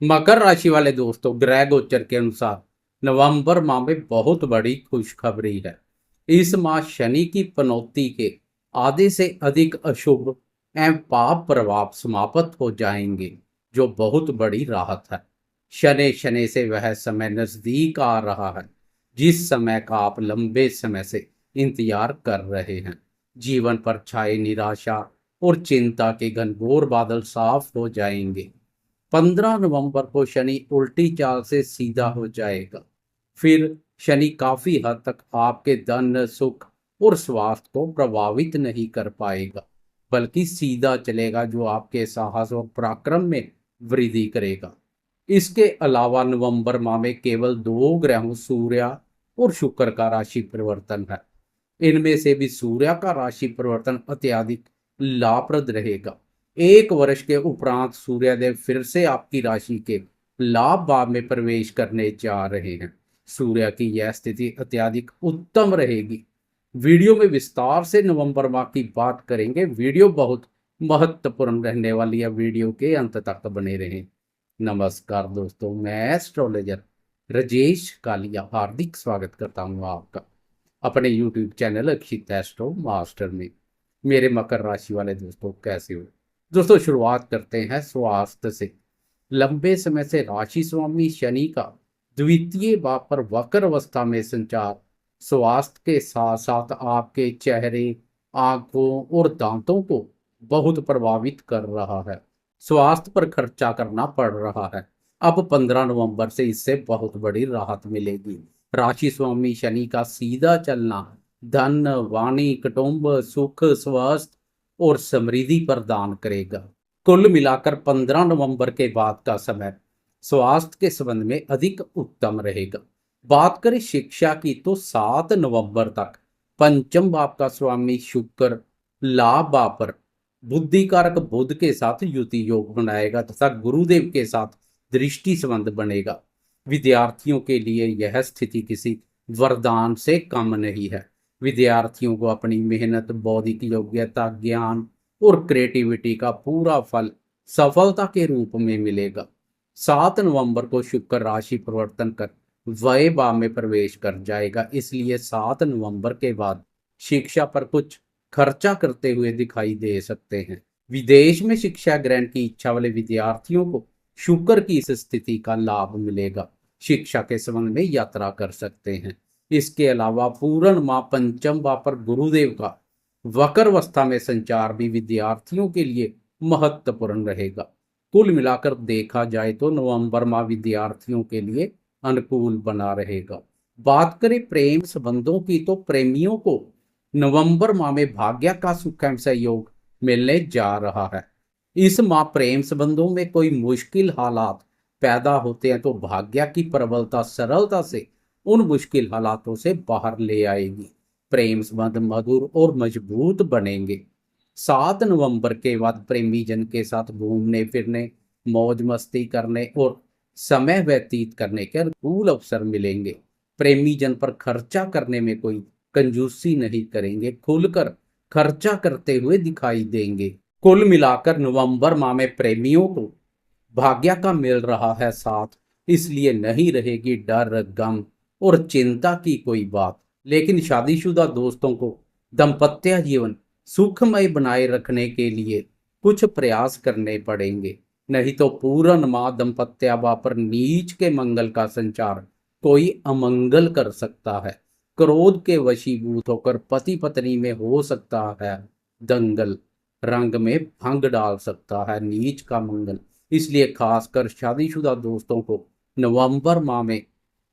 मकर राशि वाले दोस्तों, ग्रह गोचर के अनुसार नवंबर माह में बहुत बड़ी खुशखबरी है। इस माह शनि की पनौती के आधे से अधिक अशुभ एवं पाप प्रभाव समाप्त हो जाएंगे, जो बहुत बड़ी राहत है। शनि शनि से वह समय नजदीक आ रहा है जिस समय का आप लंबे समय से इंतजार कर रहे हैं। जीवन पर छाए निराशा और चिंता के घनघोर बादल साफ हो जाएंगे। 15 नवंबर को शनि उल्टी चाल से सीधा हो जाएगा। फिर शनि काफी हद तक आपके धन, सुख और स्वास्थ्य को प्रभावित नहीं कर पाएगा, बल्कि सीधा चलेगा, जो आपके साहस और पराक्रम में वृद्धि करेगा। इसके अलावा नवंबर माह में केवल दो ग्रहों सूर्य और शुक्र का राशि परिवर्तन है। इनमें से भी सूर्य का राशि परिवर्तन अत्यधिक लाभप्रद रहेगा। 1 वर्ष के उपरांत सूर्यदेव फिर से आपकी राशि के लाभ भाव में प्रवेश करने जा रहे हैं। सूर्य की यह स्थिति अत्यधिक उत्तम रहेगी। वीडियो में विस्तार से नवंबर माह की बात करेंगे। वीडियो बहुत महत्वपूर्ण रहने वाली है, वीडियो के अंत तक बने रहें। नमस्कार दोस्तों, मैं एस्ट्रोलॉजर राजेश कालिया हार्दिक स्वागत करता हूँ आपका अपने YouTube चैनल अक्षित एस्ट्रो मास्टर में। मेरे मकर राशि वाले दोस्तों, कैसे हो दोस्तों? शुरुआत करते हैं स्वास्थ्य से। लंबे समय से राशि स्वामी शनि का द्वितीय भाव पर वक्र अवस्था में संचार स्वास्थ्य के साथ साथ आपके चेहरे, आंखों और दांतों को बहुत प्रभावित कर रहा है। स्वास्थ्य पर खर्चा करना पड़ रहा है। अब 15 नवंबर से इससे बहुत बड़ी राहत मिलेगी। राशि स्वामी शनि का सीधा चलना धन, वाणी, कुटुंब, सुख, स्वास्थ्य और समृद्धि प्रदान करेगा। कुल मिलाकर 15 नवंबर के बाद का समय स्वास्थ्य के संबंध में अधिक उत्तम रहेगा। बात करें शिक्षा की, तो 7 नवंबर तक पंचम भाव का स्वामी शुक्र लाभ भाव पर बुद्धिकारक बुध के साथ युति योग बनाएगा तथा गुरुदेव के साथ दृष्टि संबंध बनेगा। विद्यार्थियों के लिए यह स्थिति किसी वरदान से कम नहीं है। विद्यार्थियों को अपनी मेहनत, बौद्धिक योग्यता, ज्ञान और क्रिएटिविटी का पूरा फल सफलता के रूप में मिलेगा। 7 नवंबर को शुक्र राशि परिवर्तन कर व्यय भाव में प्रवेश कर जाएगा, इसलिए 7 नवंबर के बाद शिक्षा पर कुछ खर्चा करते हुए दिखाई दे सकते हैं। विदेश में शिक्षा ग्रहण की इच्छा वाले विद्यार्थियों को शुक्र की इस स्थिति का लाभ मिलेगा। शिक्षा के संबंध में यात्रा कर सकते हैं। इसके अलावा पूर्ण माह पंचम भाव पर गुरुदेव का वक्र अवस्था में संचार भी विद्यार्थियों के लिए महत्वपूर्ण रहेगा। कुल मिलाकर देखा जाए तो नवंबर माह विद्यार्थियों के लिए अनुकूल बना रहेगा। बात करें प्रेम संबंधों की, तो प्रेमियों को नवंबर माह में भाग्य का सुख एवं सहयोग मिलने जा रहा है। इस माह प्रेम संबंधों में कोई मुश्किल हालात पैदा होते हैं तो भाग्य की प्रबलता सरलता से उन मुश्किल हालातों से बाहर ले आएगी। प्रेम संबंध मधुर और मजबूत बनेंगे। 7 नवंबर के बाद प्रेमी जन के साथ घूमने फिरने, मौज मस्ती करने और समय व्यतीत करने के अनुकूल अवसर मिलेंगे। प्रेमी जन पर खर्चा करने में कोई कंजूसी नहीं करेंगे, खुलकर खर्चा करते हुए दिखाई देंगे। कुल मिलाकर नवंबर माह में प्रेमियों को भाग्य का मिल रहा है साथ, इसलिए नहीं रहेगी डर, गम और चिंता की कोई बात। लेकिन शादीशुदा दोस्तों को दाम्पत्य जीवन सुखमय बनाए रखने के लिए कुछ प्रयास करने पड़ेंगे, नहीं तो पूर्ण माह दाम्पत्य भाव पर नीच के मंगल का संचार कोई अमंगल कर सकता है। क्रोध के वशीभूत होकर पति पत्नी में हो सकता है दंगल, रंग में भंग डाल सकता है नीच का मंगल। इसलिए खासकर शादीशुदा दोस्तों को नवंबर माह में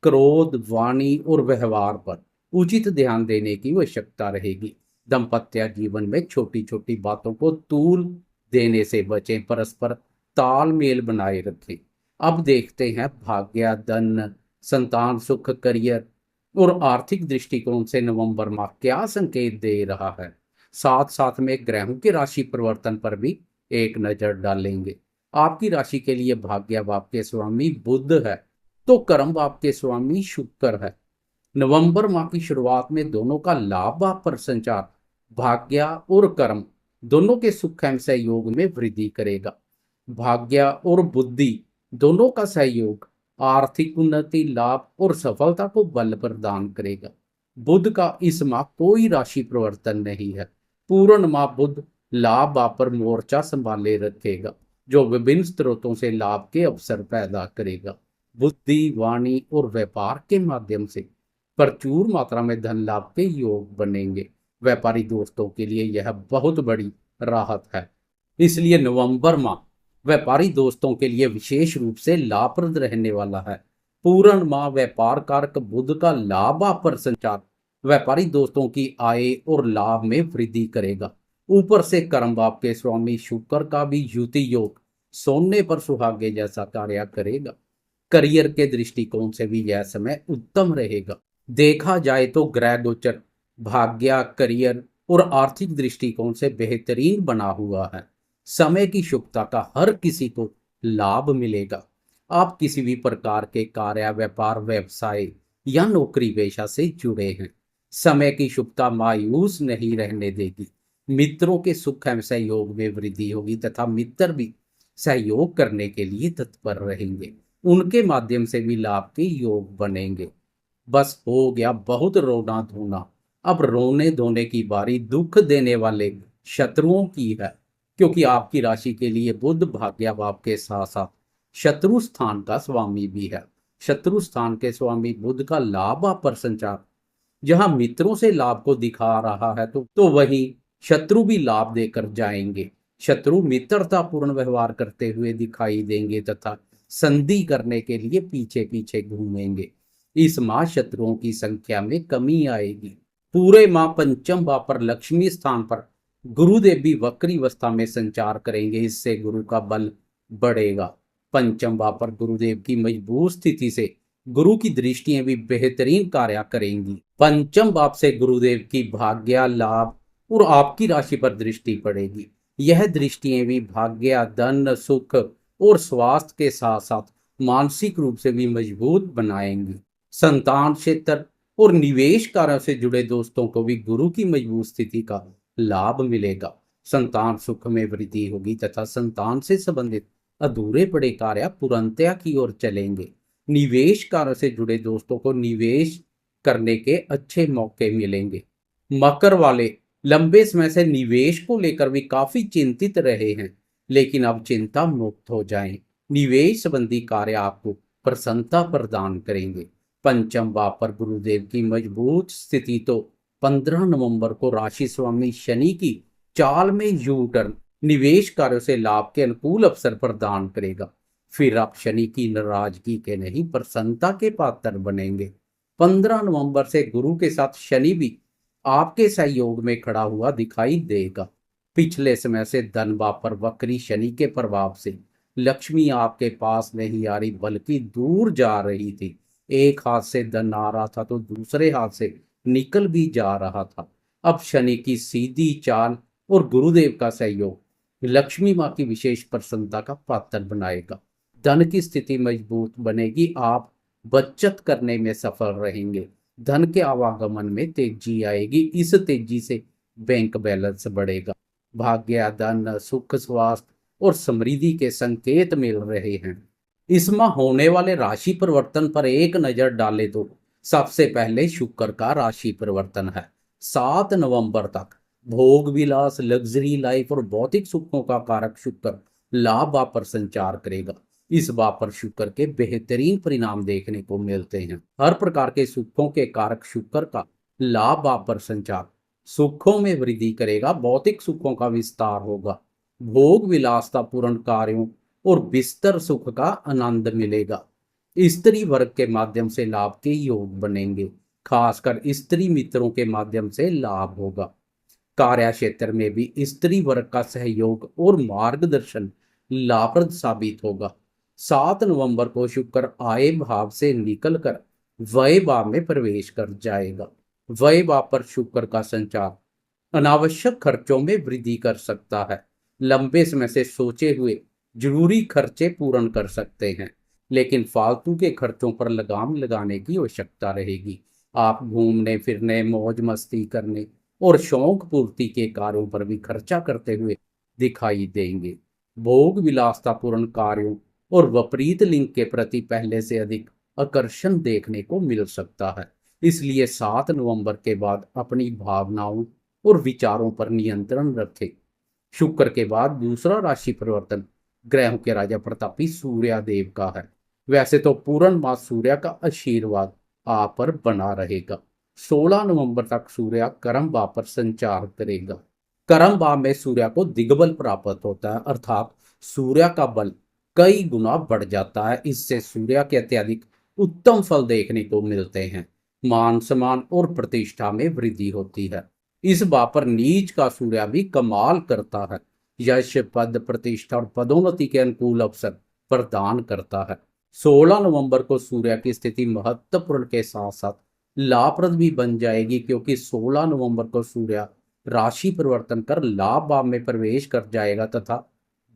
क्रोध, वाणी और व्यवहार पर उचित ध्यान देने की आवश्यकता रहेगी। दाम्पत्य जीवन में छोटी छोटी बातों को तूल देने से बचें, परस्पर तालमेल बनाए रखें। अब देखते हैं भाग्य, धन, संतान सुख, करियर और आर्थिक दृष्टिकोण से नवंबर माह क्या संकेत दे रहा है। साथ साथ में ग्रहों के राशि परिवर्तन पर भी एक नजर डालेंगे। आपकी राशि के लिए भाग्य भाव के स्वामी बुध है, तो कर्म भाव के स्वामी शुक्र है। नवंबर माह की शुरुआत में दोनों का लाभ भाव पर संचार भाग्य और कर्म दोनों के सुख एवं सहयोग में वृद्धि करेगा। भाग्य और बुद्धि दोनों का सहयोग आर्थिक उन्नति, लाभ और सफलता को बल प्रदान करेगा। बुध का इस माह कोई राशि परिवर्तन नहीं है। पूर्ण माह बुध लाभ आप पर मोर्चा संभाले रखेगा, जो विभिन्न स्रोतों से लाभ के अवसर पैदा करेगा। बुद्धि, वाणी और व्यापार के माध्यम से प्रचुर मात्रा में धन लाभ के योग बनेंगे। व्यापारी दोस्तों के लिए यह बहुत बड़ी राहत है। इसलिए नवंबर माह व्यापारी दोस्तों के लिए विशेष रूप से लाभप्रद रहने वाला है। पूर्ण माह व्यापार कारक बुध का लाभ आप पर संचार व्यापारी दोस्तों की आय और लाभ में वृद्धि करेगा। ऊपर से कर्म भाव के स्वामी शुक्र का भी युति योग सोने पर सुहागे जैसा कार्य करेगा। करियर के दृष्टिकोण से भी यह समय उत्तम रहेगा। देखा जाए तो ग्रह गोचर भाग्य, करियर और आर्थिक दृष्टिकोण से बेहतरीन बना हुआ है। समय की शुभता का हर किसी को लाभ मिलेगा। आप किसी भी प्रकार के कार्य, व्यापार, व्यवसाय या नौकरी पेशा से जुड़े हैं, समय की शुभता मायूस नहीं रहने देगी। मित्रों के सुख एवं सहयोग में वृद्धि होगी तथा मित्र भी सहयोग करने के लिए तत्पर रहेंगे। उनके माध्यम से भी लाभ के योग बनेंगे। बस हो गया बहुत रोना धोना, अब रोने धोने की बारी दुख देने वाले शत्रुओं की है। क्योंकि आपकी राशि के लिए बुध भाग्य भाव के साथ साथ शत्रु स्थान का स्वामी भी है। शत्रु स्थान के स्वामी बुध का लाभ आप पर संचार जहां मित्रों से लाभ को दिखा रहा है तो वहीं शत्रु भी लाभ देकर जाएंगे। शत्रु मित्रतापूर्ण व्यवहार करते हुए दिखाई देंगे तथा संधि करने के लिए पीछे पीछे घूमेंगे। इस माह शत्रुओं की संख्या में कमी आएगी। पूरे माह पंचम भाव पर लक्ष्मी स्थान पर गुरुदेव भी वक्री अवस्था में संचार करेंगे। इससे गुरु का बल बढ़ेगा। पंचम भाव पर गुरुदेव की मजबूत स्थिति से गुरु की दृष्टियां भी बेहतरीन कार्य करेंगी। पंचम भाव से गुरुदेव की भाग्य, लाभ और आपकी राशि पर दृष्टि पड़ेगी। यह दृष्टियां भी भाग्य, धन, सुख और स्वास्थ्य के साथ साथ मानसिक रूप से भी मजबूत बनाएंगी। संतान क्षेत्र और निवेश कार्यों से जुड़े दोस्तों को भी गुरु की मजबूत स्थिति का लाभ मिलेगा। संतान सुख में वृद्धि होगी तथा संतान से संबंधित अधूरे पड़े कार्य पूर्णतया की ओर चलेंगे। निवेश कार्य से जुड़े दोस्तों को निवेश करने के अच्छे मौके मिलेंगे। मकर वाले लंबे समय से निवेश को लेकर भी काफी चिंतित रहे हैं, लेकिन अब चिंता मुक्त हो जाएं। निवेश संबंधी कार्य आपको प्रसन्नता प्रदान करेंगे। पंचम भाव पर गुरुदेव की मजबूत स्थिति तो 15 नवंबर को राशि स्वामी शनि की चाल में यू टर्न निवेश कार्यों से लाभ के अनुकूल अवसर प्रदान करेगा। फिर आप शनि की नाराजगी के नहीं प्रसन्नता के पात्र बनेंगे। 15 नवंबर से गुरु के साथ शनि भी आपके सहयोग में खड़ा हुआ दिखाई देगा। पिछले समय से धन भाव पर वक्री शनि के प्रभाव से लक्ष्मी आपके पास नहीं आ रही बल्कि दूर जा रही थी। एक हाथ से धन आ रहा था तो दूसरे हाथ से निकल भी जा रहा था। अब शनि की सीधी चाल और गुरुदेव का सहयोग लक्ष्मी माँ की विशेष प्रसन्नता का पात्र बनाएगा। धन की स्थिति मजबूत बनेगी। आप बचत करने में सफल रहेंगे। धन के आवागमन में तेजी आएगी। इस तेजी से बैंक बैलेंस बढ़ेगा। भाग्य, धन, सुख, स्वास्थ्य और समृद्धि के संकेत मिल रहे हैं। इस माह होने वाले राशि परिवर्तन पर एक नजर डाले तो सबसे पहले शुक्र का राशि परिवर्तन है। 7 नवंबर तक भोग विलास, लग्जरी लाइफ और भौतिक सुखों का कारक शुक्र लाभ भाव पर संचार करेगा। इस भाव पर शुक्र के बेहतरीन परिणाम देखने को मिलते हैं। हर प्रकार के सुखों के कारक शुक्र का लाभ भाव पर संचार सुखों में वृद्धि करेगा। भौतिक सुखों का विस्तार होगा। भोग विलासता पूर्ण कार्यों और बिस्तर सुख का आनंद मिलेगा। स्त्री वर्ग के माध्यम से लाभ के योग बनेंगे। खासकर स्त्री मित्रों के माध्यम से लाभ होगा। कार्य क्षेत्र में भी स्त्री वर्ग का सहयोग और मार्गदर्शन लाभप्रद साबित होगा। 7 नवंबर को शुक्र आय भाव से निकलकर व्यय भाव में प्रवेश कर जाएगा। व्यय भाव पर शुक्र का संचार अनावश्यक खर्चों में वृद्धि कर सकता है। लंबे समय से सोचे हुए जरूरी खर्चे पूर्ण कर सकते हैं, लेकिन फालतू के खर्चों पर लगाम लगाने की आवश्यकता रहेगी। आप घूमने फिरने, मौज मस्ती करने और शौक पूर्ति के कार्यों पर भी खर्चा करते हुए दिखाई देंगे। भोग विलासतापूर्ण कार्यों और विपरीत लिंग के प्रति पहले से अधिक आकर्षण देखने को मिल सकता है। इसलिए 7 नवंबर के बाद अपनी भावनाओं और विचारों पर नियंत्रण रखें। शुक्र के बाद दूसरा राशि परिवर्तन ग्रहों के राजा प्रतापी सूर्यदेव का है। वैसे तो पूर्ण मास सूर्य का आशीर्वाद आप पर बना रहेगा। 16 नवंबर तक सूर्य कर्म भाव पर संचार करेगा। कर्म भाव में सूर्य को दिग्बल प्राप्त होता है, अर्थात सूर्य का बल कई गुना बढ़ जाता है। इससे सूर्य के अत्यधिक उत्तम फल देखने को मिलते हैं। मान सम्मान और प्रतिष्ठा में वृद्धि होती है। इस भाव पर नीच का सूर्य भी कमाल करता है। यश, पद, प्रतिष्ठा और पदोन्नति के अनुकूल अवसर प्रदान करता है। 16 नवंबर को सूर्य की स्थिति महत्वपूर्ण के साथ साथ लाभप्रद भी बन जाएगी, क्योंकि 16 नवंबर को सूर्य राशि परिवर्तन कर लाभ भाव में प्रवेश कर जाएगा तथा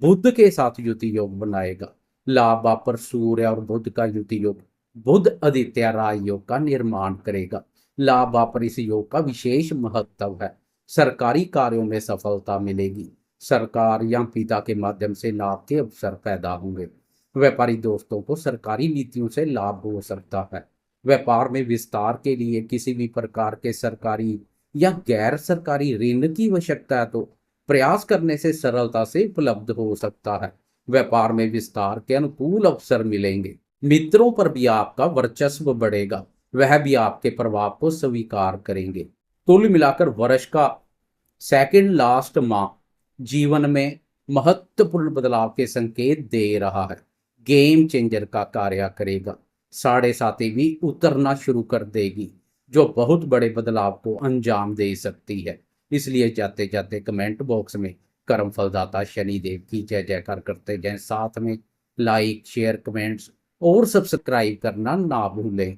बुध के साथ युति योग बनाएगा। लाभ भाव पर सूर्य और बुध का युति योग बुध आदित्य राय योग का निर्माण करेगा। लाभ भाव पर इस योग का विशेष महत्व है। सरकारी कार्यों में सफलता मिलेगी। सरकार या पिता के माध्यम से लाभ के अवसर पैदा होंगे। व्यापारी दोस्तों को सरकारी नीतियों से लाभ हो सकता है। व्यापार में विस्तार के लिए किसी भी प्रकार के सरकारी या गैर सरकारी ऋण की आवश्यकता है तो प्रयास करने से सरलता से उपलब्ध हो सकता है। व्यापार में विस्तार के अनुकूल अवसर मिलेंगे। मित्रों पर भी आपका वर्चस्व बढ़ेगा, वह भी आपके प्रभाव को स्वीकार करेंगे। कुल मिलाकर वर्ष का सेकंड लास्ट माह जीवन में महत्वपूर्ण बदलाव के संकेत दे रहा है। गेम चेंजर का कार्य करेगा। 7.5 भी उतरना शुरू कर देगी, जो बहुत बड़े बदलाव को अंजाम दे सकती है। इसलिए जाते जाते कमेंट बॉक्स में कर्म फलदाता शनिदेव की जय जयकार करते जाएं। साथ में लाइक, शेयर, कमेंट्स और सब्सक्राइब करना ना भूलें।